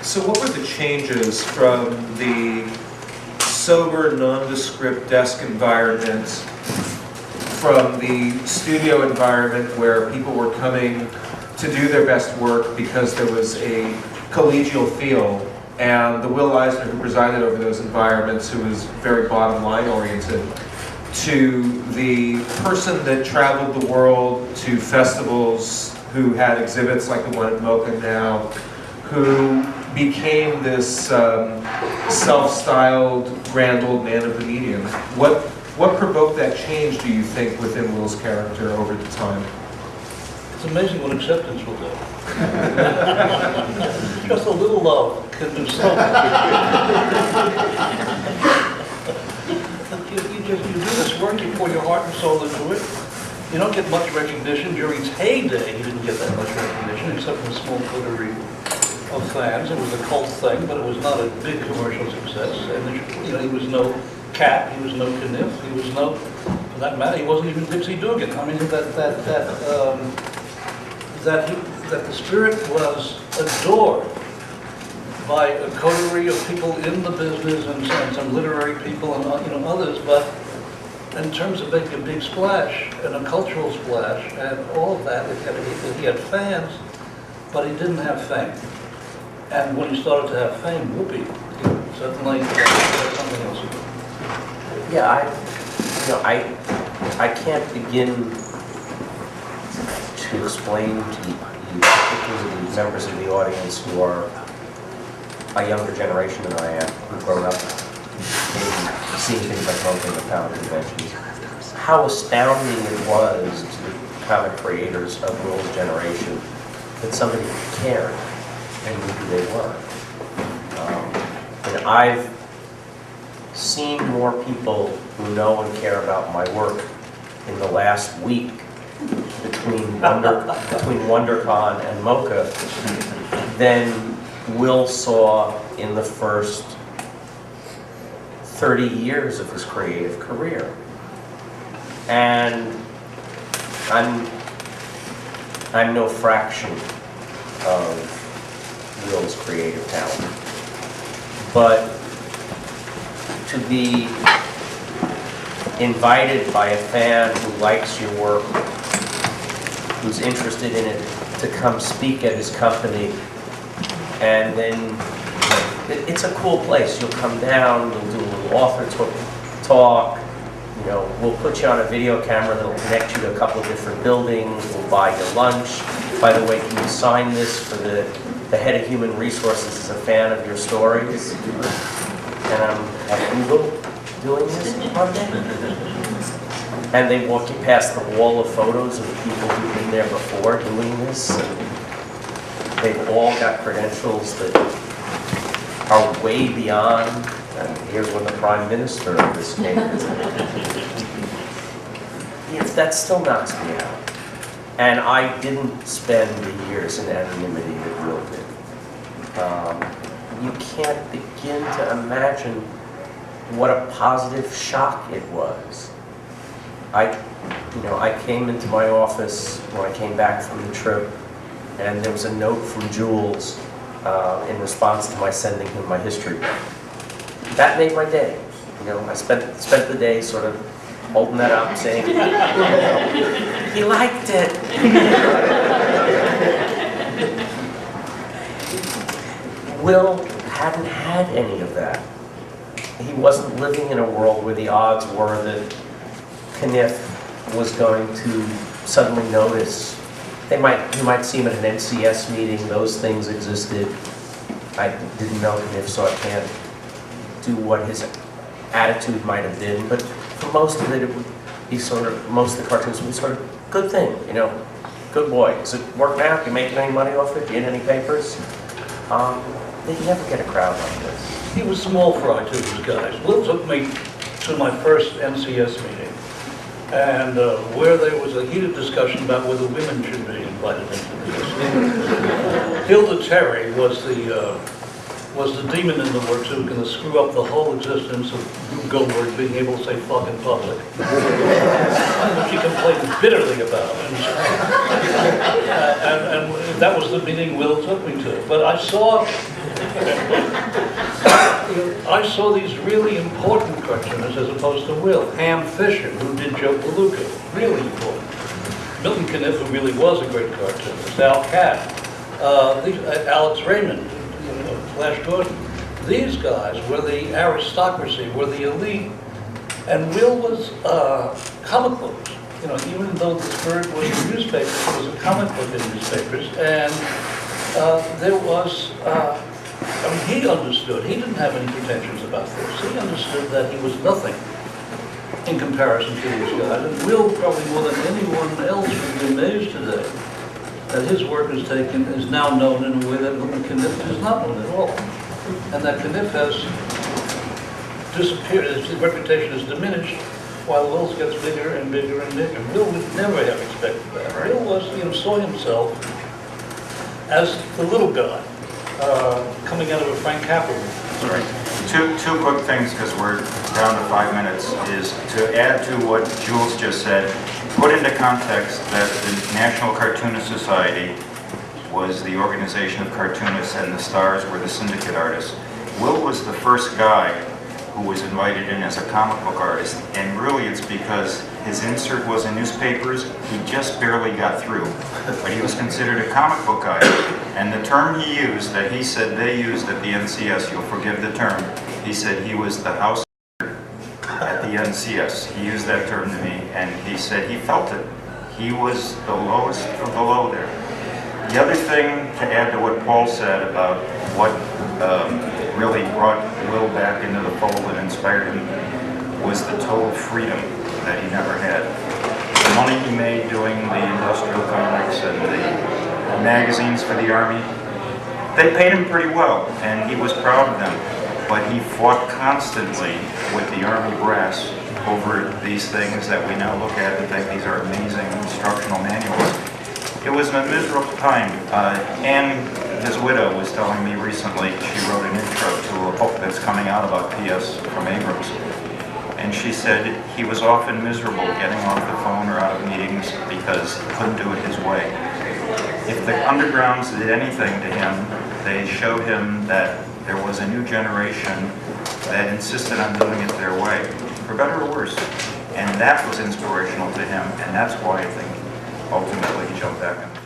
So what were the changes from the sober, nondescript desk environment, from the studio environment where people were coming to do their best work because there was a collegial feel, and the Will Eisner who presided over those environments, who was very bottom line oriented, to the person that traveled the world to festivals, who had exhibits like the one at MoCCA now, who became this self-styled grand old man of the medium. What provoked that change, do you think, within Will's character over the time? It's amazing what acceptance will do. Just a little love can do something. You do this work, you pour your heart and soul into it. You don't get much recognition. During its heyday, he didn't get that much recognition, except from a small coterie of fans. It was a cult thing, but it was not a big commercial success. And he was no Cap, he was no Kniff, he was no, for that matter, he wasn't even Dixie Dugan. I mean, that the spirit was adored by a coterie of people in the business and some literary people and others, but in terms of making a big splash and a cultural splash and all of that, he had fans, but he didn't have fame. And when he started to have fame, whoopee, suddenly had something else. Yeah, I can't begin to explain to you, particularly the members of the audience who are a younger generation than I am, who grew up in seeing things like MoCCA and the Power conventions, how astounding it was to the comic creators of Will's generation that somebody cared and knew who they were. And I've seen more people who know and care about my work in the last week between WonderCon and MoCCA than Will saw in the first 30 years of his creative career. And I'm no fraction of Will's creative talent. But to be invited by a fan who likes your work, who's interested in it, to come speak at his company, and then it's a cool place. You'll come down, we'll do a little author talk, we'll put you on a video camera that'll connect you to a couple of different buildings, we'll buy you lunch. By the way, can you sign this for the head of human resources is a fan of your stories? And I'm at Google doing this one day. And they walk you past the wall of photos of the people who've been there before doing this. And they've all got credentials that are way beyond, and here's when the Prime Minister of this came. That still knocks me out. And I didn't spend the years in anonymity that Will did. You can't begin to imagine what a positive shock it was. I came into my office when I came back from the trip, and there was a note from Jules in response to my sending him my history book. That made my day. I spent the day sort of holding that up, saying, he liked it. Will hadn't had any of that. He wasn't living in a world where the odds were that Kniff was going to suddenly notice. You might see him at an NCS meeting. Those things existed. I didn't know Kniff, so I can't do what his attitude might have been. But for most of it, would be most of the cartoons would be sort of good thing, good boy. Does it work now? You making any money off it? You in any papers? They'd never get a crowd like this. He was small fry to these guys. Will took me to my first NCS meeting, and where there was a heated discussion about whether women should be invited into this. Hilda Terry was the demon in the works who was going to screw up the whole existence of Rube Goldberg being able to say fuck in public. She complained bitterly about. And That was the meeting Will took me to. But I saw these really important cartoonists as opposed to Will. Ham Fisher, who did Joe Palooka, really important. Milton Caniff, who really was a great cartoonist. Al Capp, Alex Raymond, Flash Gordon. These guys were the aristocracy, were the elite, and Will was comic books. Even though the Spirit was in newspapers, it was a comic book in newspapers, and there was, he understood, he didn't have any pretensions about this. He understood that he was nothing in comparison to these guys, and Will, probably more than anyone else, would be amazed today that his work is now known in a way that Milton Caniff is not known at all. And that Caniff has disappeared, his reputation has diminished, while Will's gets bigger and bigger and bigger. Will would never have expected that. Will was, saw himself as the little guy coming out of a Frank Capra movie. Sorry. Two quick things, because we're down to 5 minutes, is to add to what Jules just said, put into context that the National Cartoonist Society was the organization of cartoonists and the stars were the syndicate artists. Will was the first guy who was invited in as a comic book artist, and really it's because his insert was in newspapers. He just barely got through, but he was considered a comic book guy. And the term he used, that he said they used at the NCS, you'll forgive the term, he said he was the house at the NCS. He used that term to me, and he said he felt it. He was the lowest of the low there. The other thing, to add to what Paul said about what really brought Will back into the fold and inspired him, was the total freedom that he never had. The money he made doing the industrial comics and the magazines for the Army, they paid him pretty well, and he was proud of them. But he fought constantly with the Army brass over these things that we now look at and think these are amazing instructional manuals. It was a miserable time. Anne, his widow, was telling me recently, she wrote an intro to a book that's coming out about PS from Abrams. And she said he was often miserable getting off the phone or out of meetings because he couldn't do it his way. If the undergrounds did anything to him, they showed him that there was a new generation that insisted on doing it their way, for better or worse. And that was inspirational to him, and that's why I think ultimately he jumped back in.